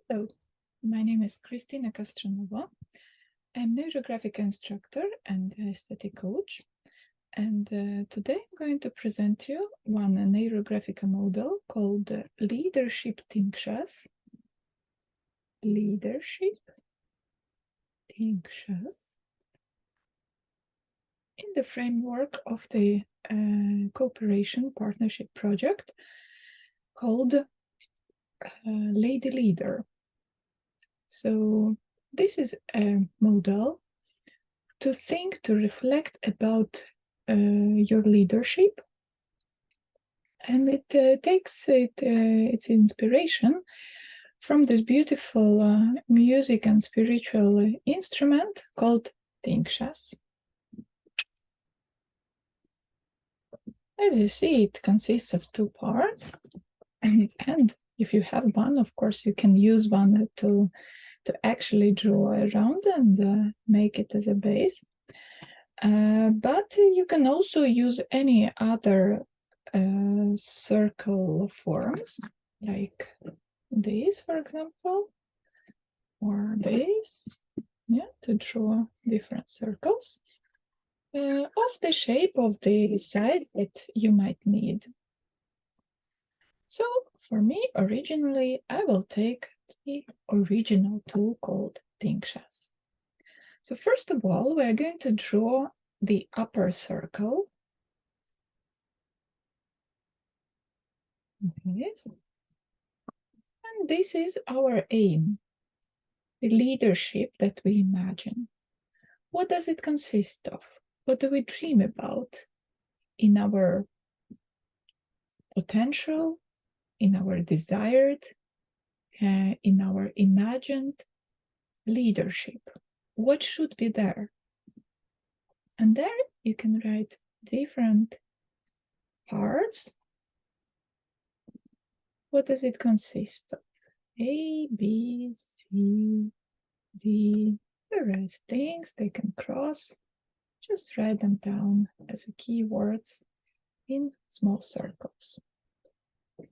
Hello, my name is Kristina Kastranova. I'm NeuroGraphica instructor and aesthetic coach. And today I'm going to present you one NeuroGraphica model called Leadership TINGSHAS. Leadership TINGSHAS. In the framework of the cooperation partnership project called LadyLeader. So this is a model to think, to reflect about your leadership, and it takes its inspiration from this beautiful music and spiritual instrument called TINGSHAS. As you see, it consists of two parts, and if you have one, of course, you can use one to actually draw around and make it as a base. But you can also use any other circle forms, like this, for example, or this, to draw different circles of the shape of the side that you might need. So for me, originally, I will take the original tool called TINGSHAS. So first of all, we're going to draw the upper circle. This. And this is our aim, the leadership that we imagine. What does it consist of? What do we dream about in our potential, in our desired, in our imagined leadership? What should be there? And there you can write different parts. What does it consist of? A, B, C, D, the rest things they can cross. Just write them down as keywords in small circles. Okay.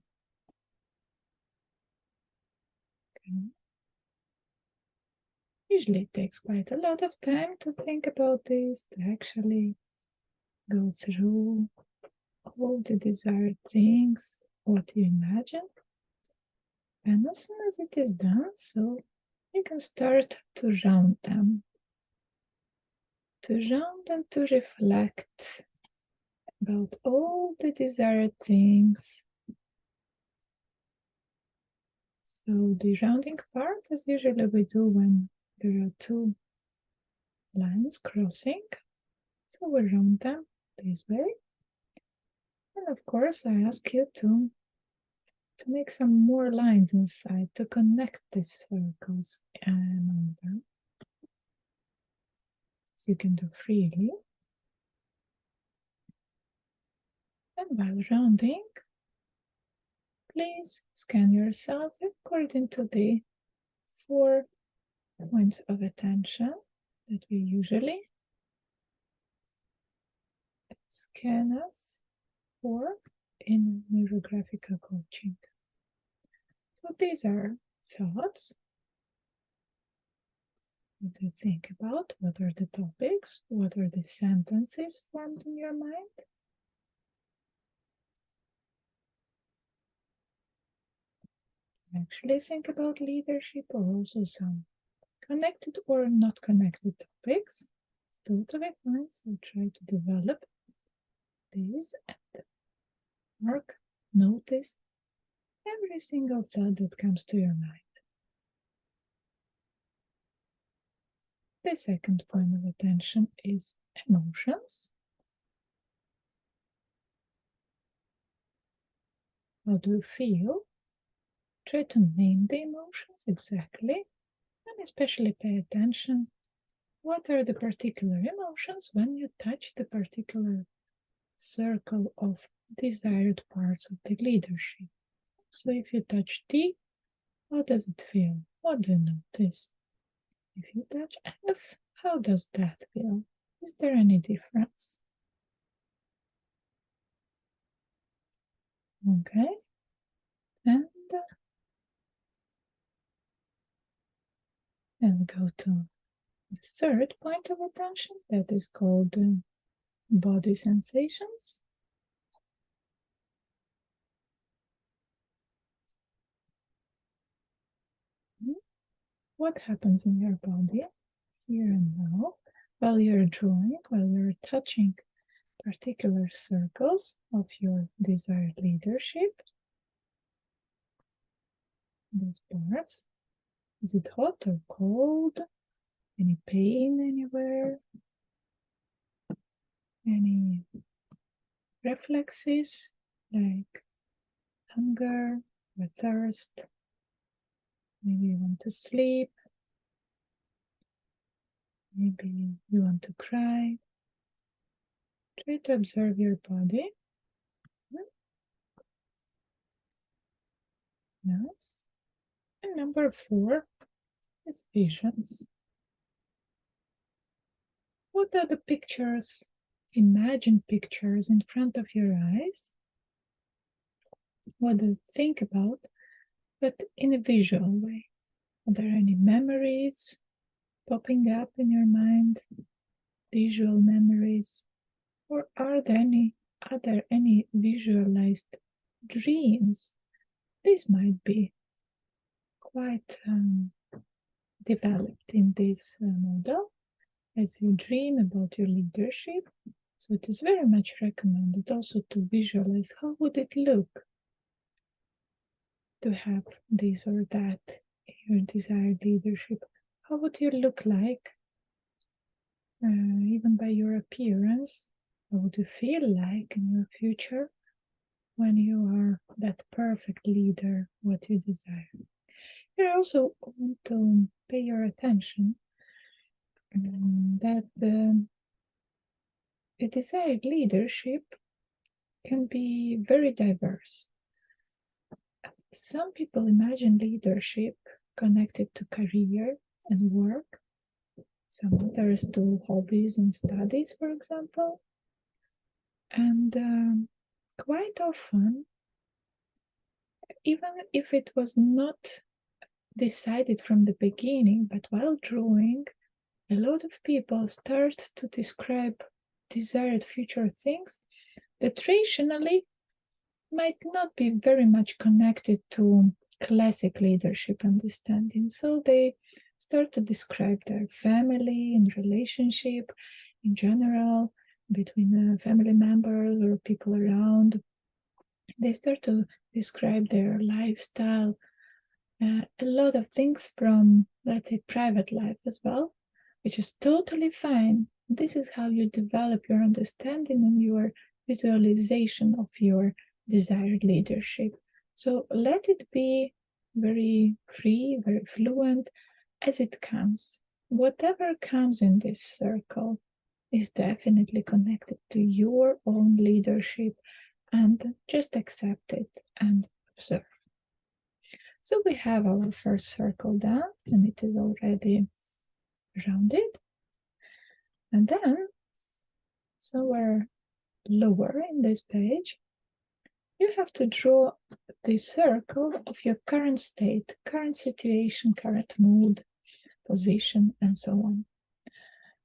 Usually it takes quite a lot of time to think about this, to actually go through all the desired things, what you imagine. And as soon as it is done, so you can start to round them. To round and to reflect about all the desired things. So the rounding part is usually we do when there are two lines crossing. So we round them this way. And of course, I ask you to make some more lines inside to connect these circles among them. So you can do freely. And while rounding, please scan yourself according to the 4 points of attention that we usually scan us for in NeuroGraphica coaching. So these are thoughts. What do you think about? What are the topics? What are the sentences formed in your mind? Actually think about leadership, or also some connected or not connected topics. Totally fine. So try to develop this and mark, notice every single thought that comes to your mind. The second point of attention is emotions. How do you feel? Try to name the emotions exactly, and especially pay attention. What are the particular emotions when you touch the particular circle of desired parts of the leadership? So if you touch D, how does it feel? What do you notice? If you touch F, how does that feel? Is there any difference? Okay. And and go to the third point of attention, that is called body sensations. What happens in your body here and now while you're drawing, while you're touching particular circles of your desired leadership? These parts. Is it hot or cold? Any pain anywhere? Any reflexes like hunger or thirst? Maybe you want to sleep. Maybe you want to cry. Try to observe your body. Yes. And number 4 is visions. What are the pictures, imagined pictures in front of your eyes? What do you think about, but in a visual way? Are there any memories popping up in your mind, visual memories? Or are there any visualized dreams? This might be quite developed in this model as you dream about your leadership. So it is very much recommended also to visualize how would it look to have this or that your desired leadership. How would you look like, even by your appearance? How would you feel like in your future when you are that perfect leader, what you desire? You also want to pay your attention that the desired leadership can be very diverse. Some people imagine leadership connected to career and work, some others to hobbies and studies, for example. And quite often, even if it was not decided from the beginning, but while drawing, a lot of people start to describe desired future things that rationally might not be very much connected to classic leadership understanding. So they start to describe their family and relationship in general, between family members or people around. They start to describe their lifestyle, a lot of things from, let's say, private life as well, which is totally fine. This is how you develop your understanding and your visualization of your desired leadership. So let it be very free, very fluent as it comes. Whatever comes in this circle is definitely connected to your own leadership, and just accept it and observe. So we have our first circle done, and it is already rounded. And then, somewhere lower in this page, you have to draw the circle of your current state, current situation, current mood, position, and so on.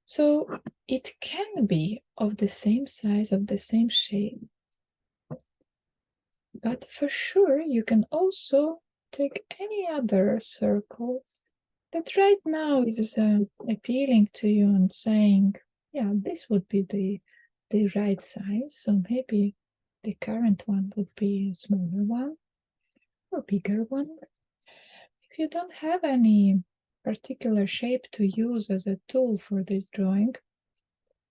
So it can be of the same size, of the same shape. But for sure, you can also take any other circle that right now is appealing to you and saying, yeah, this would be the right size. So maybe the current one would be a smaller one or bigger one. If you don't have any particular shape to use as a tool for this drawing,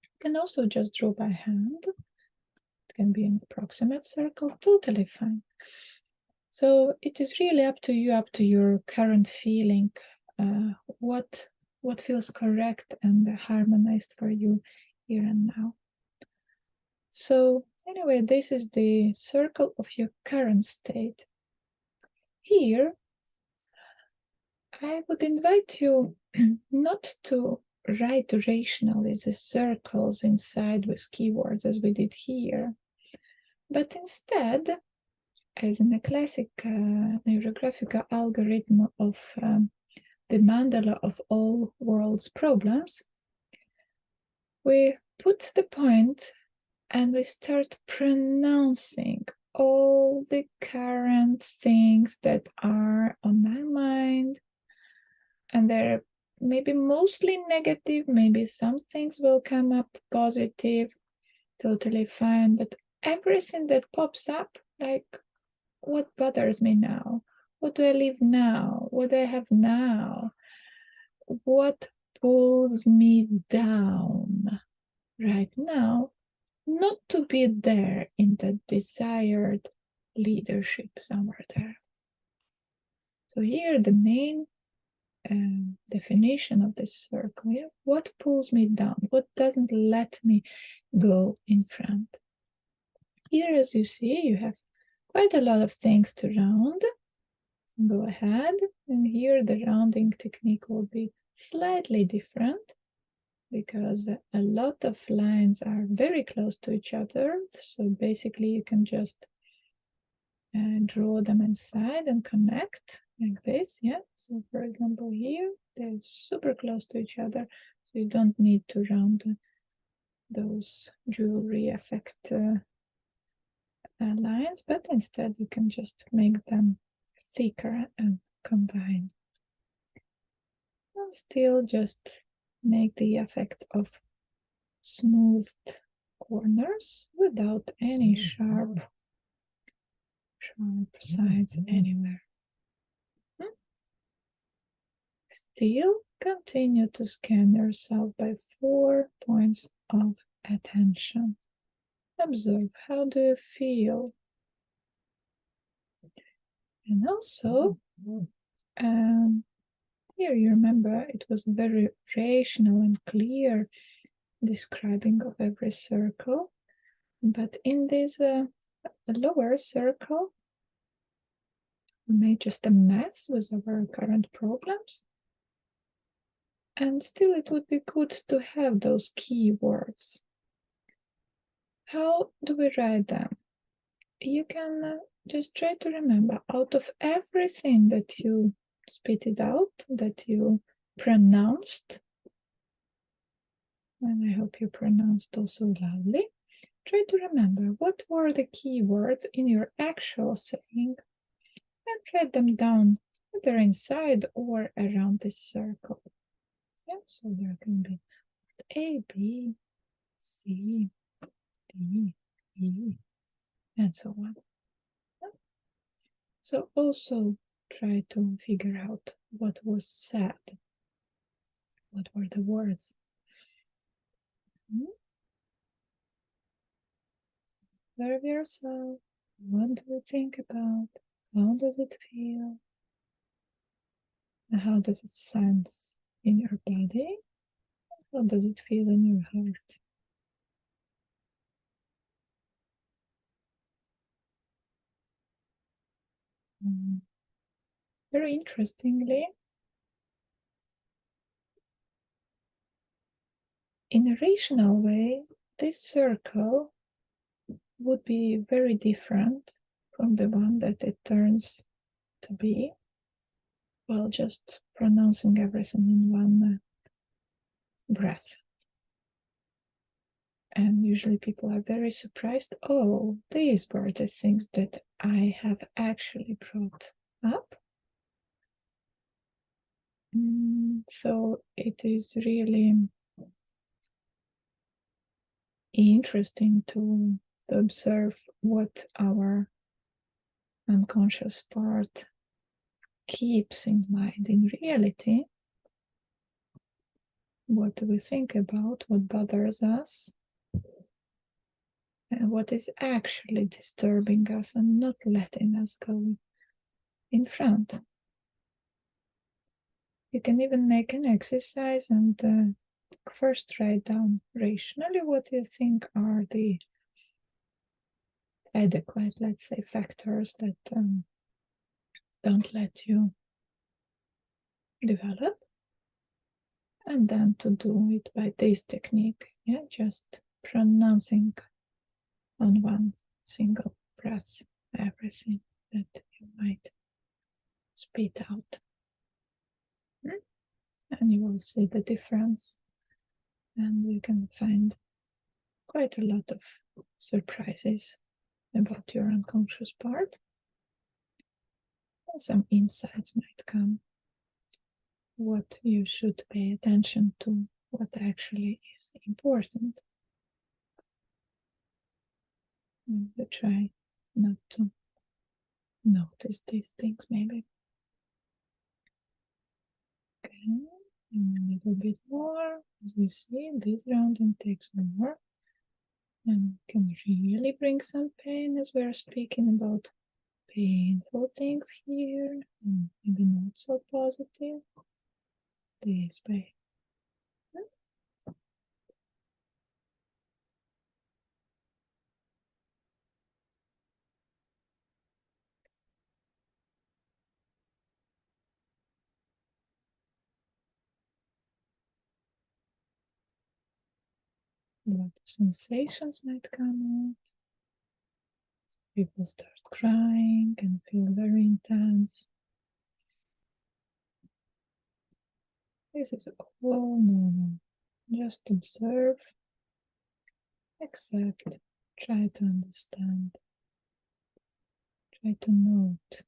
you can also just draw by hand. It can be an approximate circle, totally fine. So it is really up to you, up to your current feeling, what feels correct and harmonized for you here and now. So anyway, this is the circle of your current state. Here, I would invite you not to write rationally the circles inside with keywords as we did here, but instead, as in a classic NeuroGraphica algorithm of the mandala of all world's problems, we put the point and we start pronouncing all the current things that are on my mind, and they're maybe mostly negative, maybe some things will come up positive, totally fine, but everything that pops up, like, what bothers me now? What do I live now? What do I have now? What pulls me down right now, not to be there in the desired leadership somewhere there. So here the main definition of this circle, yeah? What pulls me down? What doesn't let me go in front? Here, as you see, you have quite a lot of things to round. So go ahead, and here the rounding technique will be slightly different because a lot of lines are very close to each other. So basically you can just draw them inside and connect like this, yeah? So for example here, they're super close to each other, so you don't need to round those jewelry effect lines, but instead you can just make them thicker and combine. And still just make the effect of smoothed corners without any sharp sides anywhere. Still continue to scan yourself by 4 points of attention. Observe, how do you feel? And also, here you remember it was very rational and clear describing of every circle, but in this lower circle, we made just a mess with our current problems. And still it would be good to have those keywords. How do we write them? You can just try to remember, out of everything that you spit it out, that you pronounced, and I hope you pronounced also loudly, try to remember what were the keywords in your actual saying and write them down either inside or around this circle. Yeah, so there can be A, B, C, D, E, and so on. So also try to figure out what was said. What were the words? Observe yourself. What do you think about? How does it feel? And how does it sense in your body? How does it feel in your heart? Very interestingly, in a rational way, this circle would be very different from the one that it turns to be while just pronouncing everything in one breath. And usually people are very surprised. Oh, these were the things that I have actually brought up. So it is really interesting to observe what our unconscious part keeps in mind in reality. What do we think about? What bothers us? And what is actually disturbing us and not letting us go in front. You can even make an exercise and first write down rationally what you think are the adequate, let's say, factors that don't let you develop. And then to do it by this technique, yeah, just pronouncing on one single breath everything that you might spit out. see the difference. And you can find quite a lot of surprises about your unconscious part. And some insights might come. What you should pay attention to, what actually is important. And you try not to notice these things, maybe. Okay, and a little bit more. As you see, this rounding takes more. And can really bring some pain as we're speaking about painful things here, and maybe not so positive. This way. A lot of sensations might come out. People start crying and feel very intense. This is all normal. Just observe, accept, try to understand, try to note.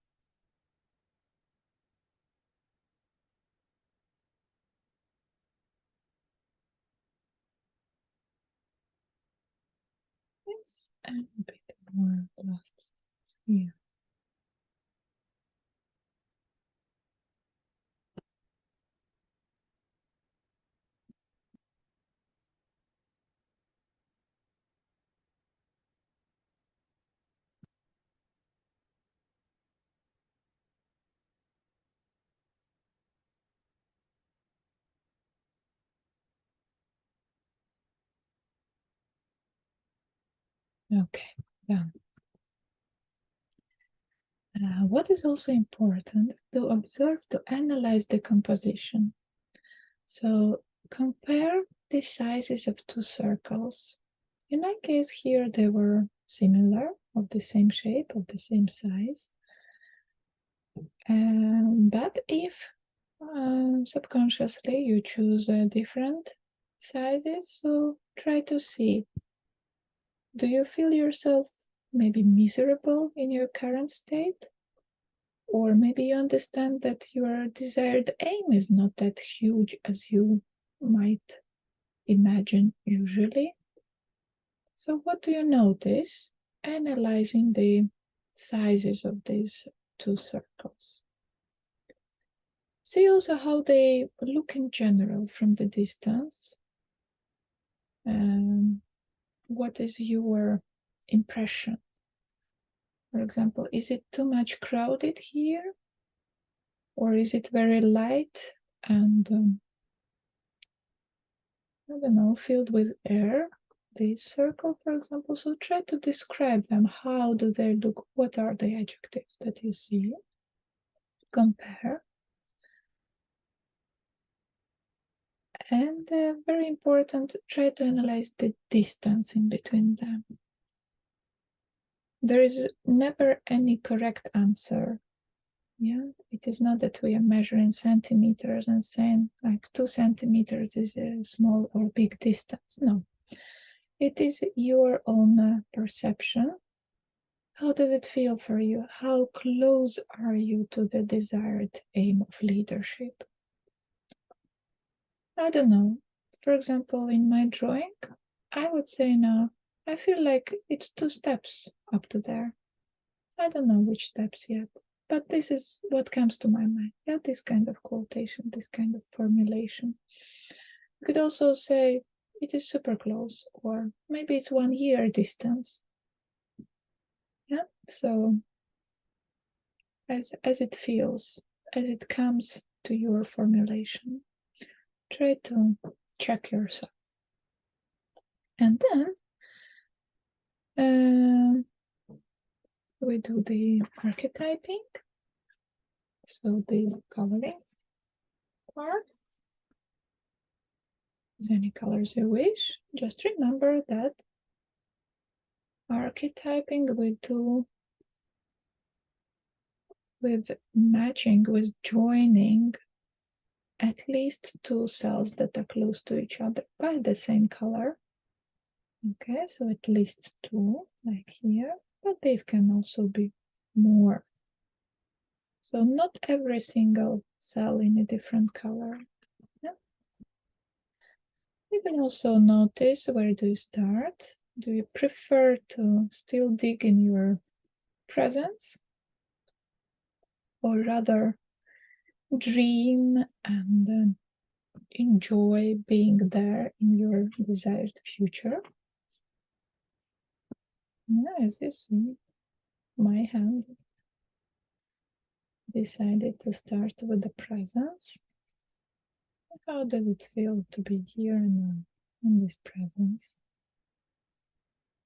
Yes, and a bit more last steps here. Okay, done. What is also important to observe, to analyze the composition. So compare the sizes of two circles. In my case here, they were similar, of the same shape, of the same size. But if subconsciously you choose different sizes, so try to see, do you feel yourself maybe miserable in your current state? Or maybe you understand that your desired aim is not that huge as you might imagine usually. So what do you notice analyzing the sizes of these two circles? See also how they look in general from the distance. What is your impression? For example, is it too much crowded here? Or is it very light and, I don't know, filled with air? This circle, for example, so try to describe them. How do they look? What are the adjectives that you see? Compare. And very important, try to analyze the distance in between them. There is never any correct answer. Yeah, it is not that we are measuring centimeters and saying like 2 centimeters is a small or big distance. No, it is your own perception. How does it feel for you? How close are you to the desired aim of leadership? I don't know. For example, in my drawing, I would say now, I feel like it's 2 steps up to there. I don't know which steps yet, but this is what comes to my mind. Yeah, this kind of quotation, this kind of formulation. You could also say it is super close, or maybe it's 1 year distance. Yeah, so as it feels, as it comes to your formulation, try to check yourself. And then we do the archetyping, so the coloring part. Use any colors you wish. Just remember that archetyping we do with matching, with joining at least two cells that are close to each other by the same color. Okay, so at least two, like here, but these can also be more. So not every single cell in a different color. Yeah. You can also notice, where do you start? Do you prefer to still dig in your presence, or rather dream and enjoy being there in your desired future? Yeah, as you see, my hand decided to start with the presence. How does it feel to be here and in this presence?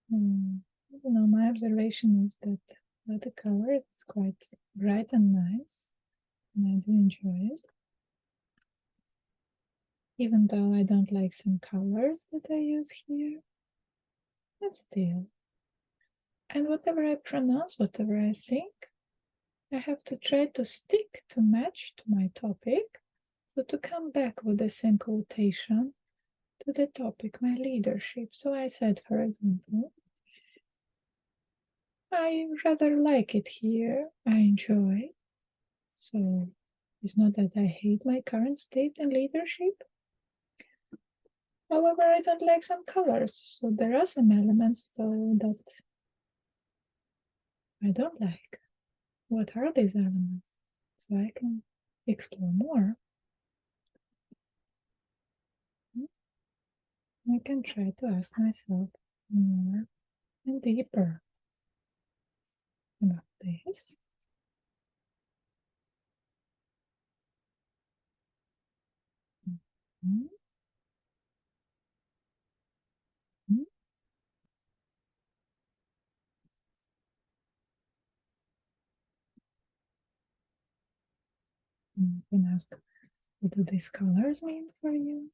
My observation is that the color is quite bright and nice, and I do enjoy it. Even though I don't like some colors that I use here, but still. And whatever I pronounce, whatever I think, I have to try to stick to match to my topic. So to come back with the same quotation to the topic, my leadership. So I said, for example, I rather like it here. I enjoy. So it's not that I hate my current state in leadership. However, I don't like some colors. So there are some elements that I don't like. What are these elements? So I can explore more. I can try to ask myself more and deeper about this. Mm-hmm. You can ask, what do these colors mean for you?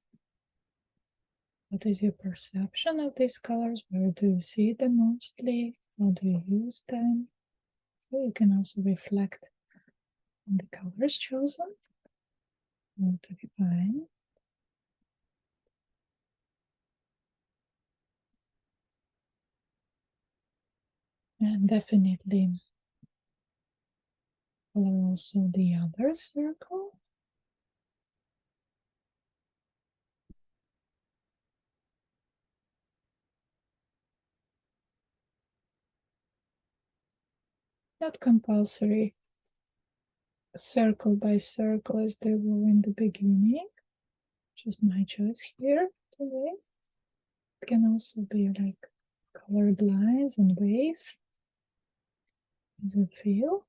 What is your perception of these colors? Where do you see them mostly? How do you use them? So you can also reflect on the colors chosen. What do you find? And definitely color also the other circle. Not compulsory, circle by circle as they were in the beginning. Just my choice here today. It can also be like colored lines and waves. Does it feel?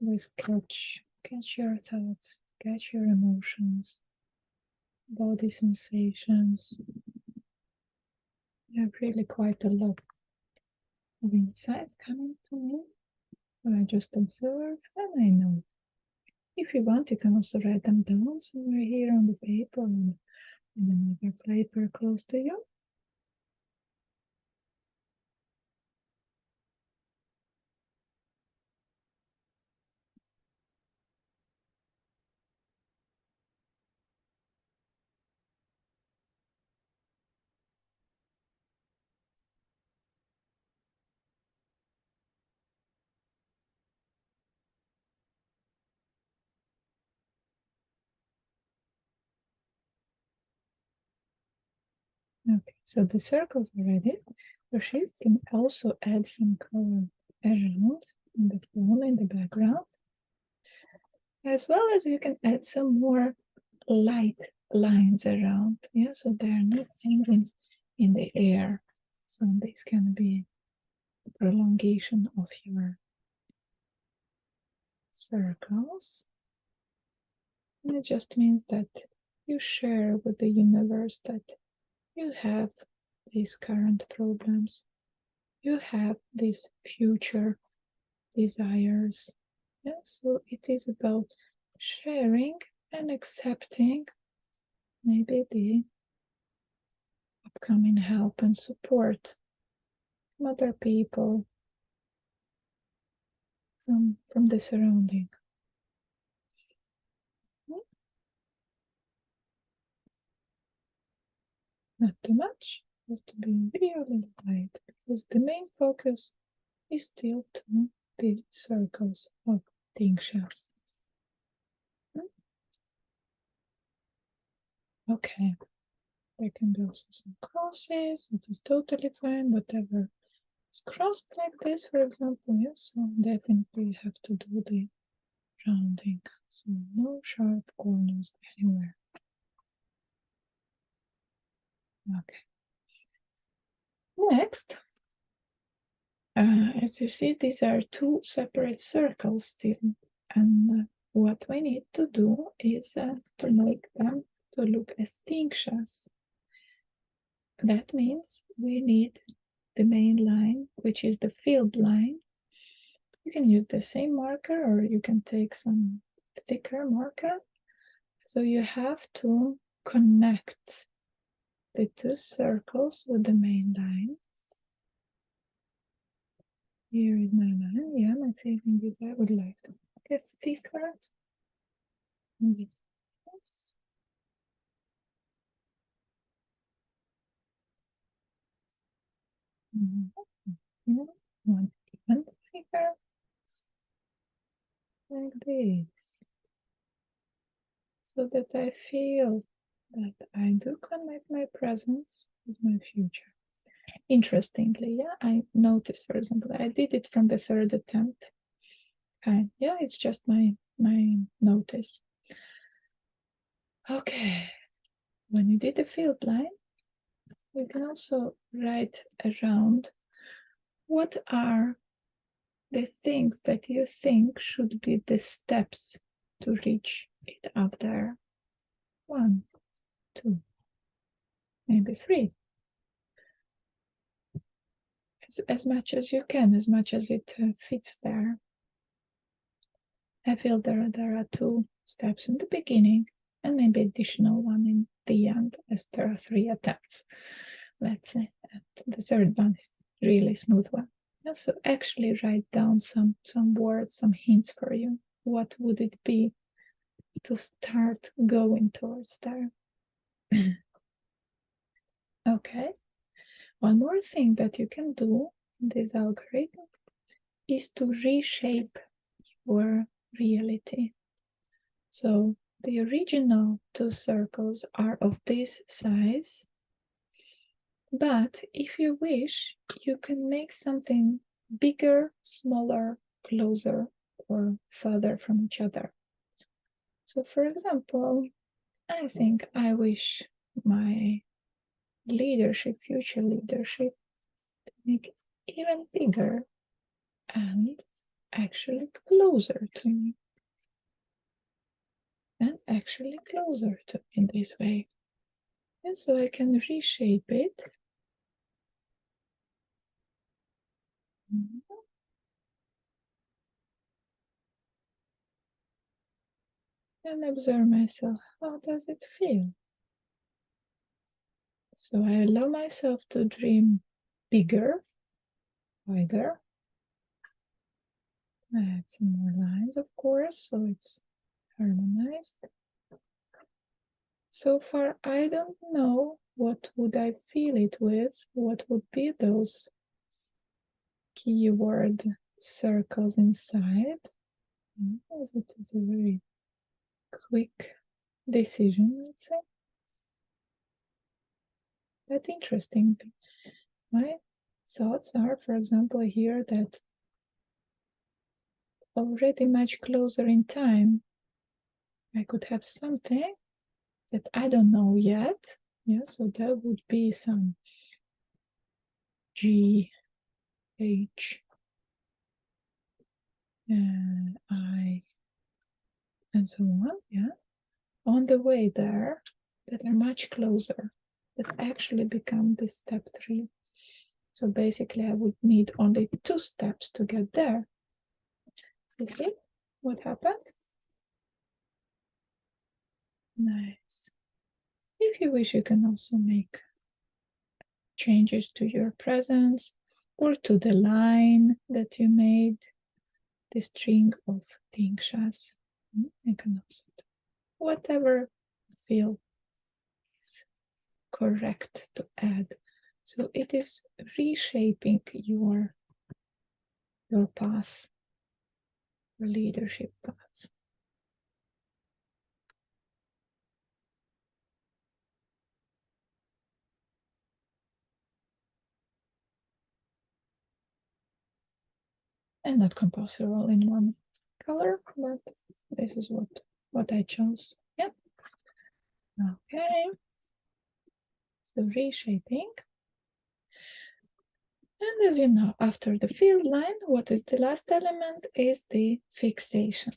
Always catch your thoughts, catch your emotions, body sensations. I have really quite a lot of insight coming to me. I just observe and I know. If you want, you can also write them down somewhere here on the paper and in another paper close to you. Okay, so the circles are ready. Your shape can also add some color around in the phone in the background, as well as you can add some more light lines around. Yeah, so they're not hanging in the air. So this can be a prolongation of your circles. And it just means that you share with the universe that you have these current problems. You have these future desires. Yeah, so it is about sharing and accepting maybe the upcoming help and support from other people, from the surrounding. Not too much, just to be really light, because the main focus is still to the circles of TINGSHAS. Okay, there can be also some crosses, it is totally fine, whatever is crossed like this, for example, yes, so definitely have to do the rounding, so no sharp corners anywhere. Okay. Next, as you see, these are two separate circles still, and what we need to do is to make them to look as TINGSHAS. That means we need the main line, which is the filled line. You can use the same marker or you can take some thicker marker. So you have to connect the two circles with the main line. Here is my line. Yeah, my feeling is I would like to get thicker. Yes. One even thicker, like this, so that I feel that I do connect my presence with my future. Interestingly, yeah, I noticed, for example, I did it from the third attempt. Okay, yeah, it's just my notice. Okay, when you did the field line, you can also write around what are the things that you think should be the steps to reach it up there. 1, 2, maybe 3. As much as you can, as much as it fits there. I feel there are 2 steps in the beginning and maybe additional one in the end, as there are 3 attempts. Let's say the third one is really smooth one. Yeah, so actually write down some words, some hints for you. What would it be to start going towards there? Okay. One more thing that you can do in this algorithm is to reshape your reality. So the original 2 circles are of this size, but if you wish, you can make something bigger, smaller, closer, or further from each other. So for example, I think I wish my leadership, future leadership, to make it even bigger and actually closer to me. And actually closer to me in this way. And so I can reshape it. And observe myself. How does it feel? So I allow myself to dream bigger, wider. I add some more lines, of course, so it's harmonized. So far, I don't know what would I fill it with, what would be those keyword circles inside. As it is a very quick decision, let's say. But interesting. My thoughts are, for example, here that already much closer in time, I could have something that I don't know yet. Yeah, so there would be some G, H, I, and so on, yeah, on the way there, that are much closer, that actually become the step 3. So basically, I would need only 2 steps to get there. You see what happened? Nice. If you wish, you can also make changes to your presence or to the line that you made, the string of TINGSHAS. You can also do whatever feels correct to add. So it is reshaping your path, your leadership path. And not compulsory all in one color, but this is what I chose. Yeah. Okay. So reshaping. And as you know, after the field line, what is the last element is the fixation.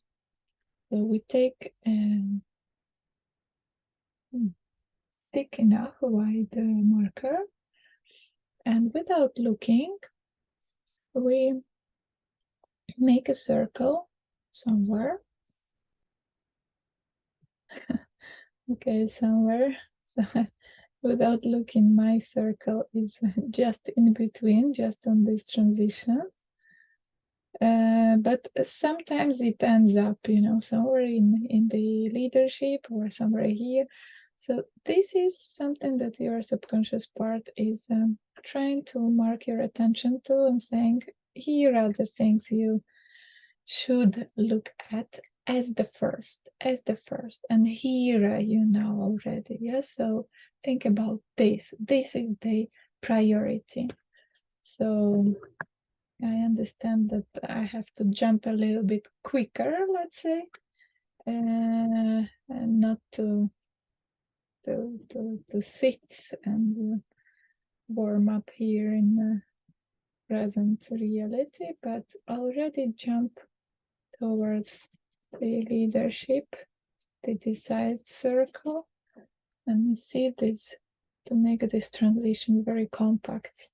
So we take thick enough white marker, and without looking, we make a circle somewhere. Okay, somewhere. So without looking, my circle is just in between, just on this transition. But sometimes it ends up, somewhere in the leadership or somewhere here. So this is something that your subconscious part is trying to mark your attention to and saying, here are the things you should look at as the first, and here you know already. Yes, so think about this. This is the priority. So I understand that I have to jump a little bit quicker, let's say, and not to sit and warm up here in the present reality, but already jump towards the leadership, the desired circle, and see this to make this transition very compact.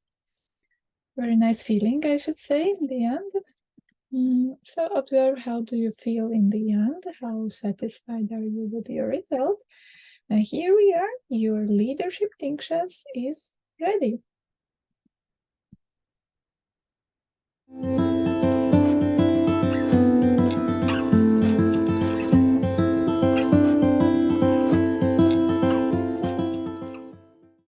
Very nice feeling, I should say, in the end. So observe, how do you feel in the end? How satisfied are you with your result? And here we are, your leadership TINGSHAS is ready.